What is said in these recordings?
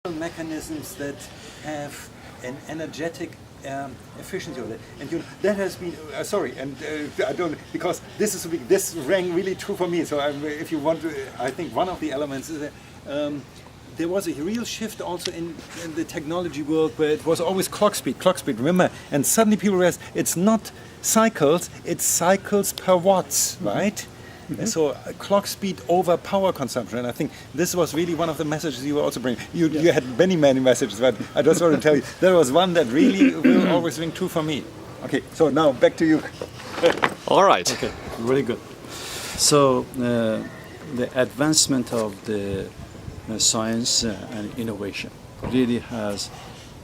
mechanisms that have an energetic efficiency of it. And that has been sorry, and I don't, because this rang really true for me. So if you want to, I think one of the elements is that there was a real shift also in the technology world where it was always clock speed, remember? And suddenly people realized it's not cycles, it's cycles per watts, right? Mm-hmm. So clock speed over power consumption, and I think this was really one of the messages you were also bringing. You had many messages, but I just want to tell you there was one that really will always ring true for me. Okay, so now back to you. All right. Okay, really good. So the advancement of the science and innovation really has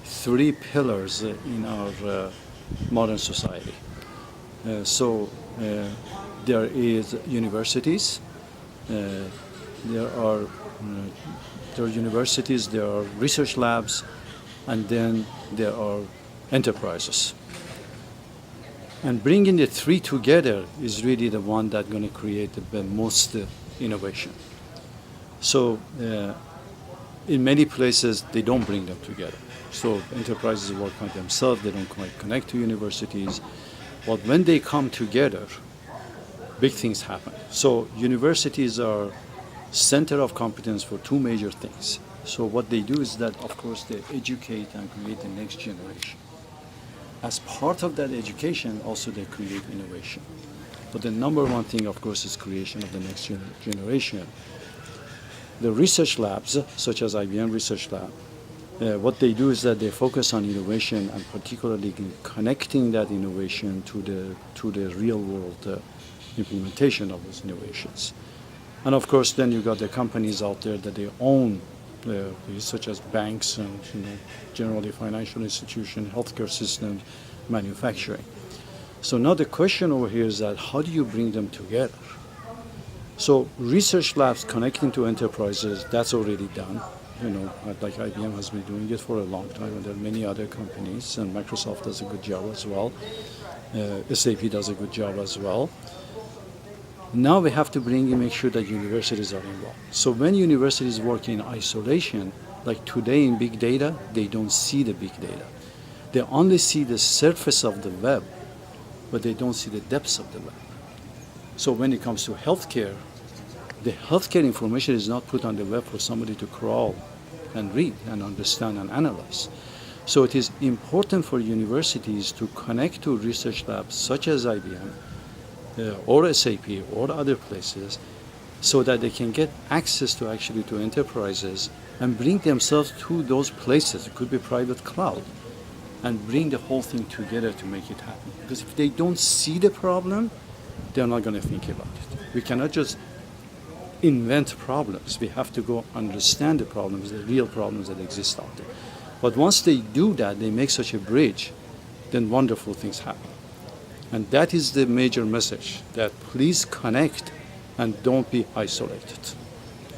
three pillars in our modern society. There is universities, there are universities, there are research labs, and then there are enterprises. And bringing the three together is really the one that's going to create the most innovation. So in many places, they don't bring them together. So enterprises work on themselves, they don't quite connect to universities. But when they come together, big things happen. So universities are center of competence for two major things. So what they do is that, of course, they educate and create the next generation. As part of that education, also they create innovation. But the number one thing, of course, is creation of the next generation. The research labs, such as IBM Research Lab, what they do is that they focus on innovation and particularly connecting that innovation to the real world implementation of those innovations. And of course, then you've got the companies out there that they own, such as banks and generally financial institutions, healthcare systems, manufacturing. So now the question over here is that how do you bring them together? So research labs connecting to enterprises, that's already done. Like IBM has been doing it for a long time, and there are many other companies, and Microsoft does a good job as well. SAP does a good job as well. Now we have to make sure that universities are involved. So when universities work in isolation, like today in big data, they don't see the big data. They only see the surface of the web, but they don't see the depths of the web. So when it comes to healthcare, the healthcare information is not put on the web for somebody to crawl and read and understand and analyze. So it is important for universities to connect to research labs such as IBM or SAP or other places so that they can get access to enterprises and bring themselves to those places. It could be private cloud, and bring the whole thing together to make it happen. Because if they don't see the problem, they're not going to think about it. We cannot just invent problems. We have to go understand the problems, the real problems that exist out there. But once they do that, they make such a bridge, then wonderful things happen. And that is the major message, that please connect and don't be isolated.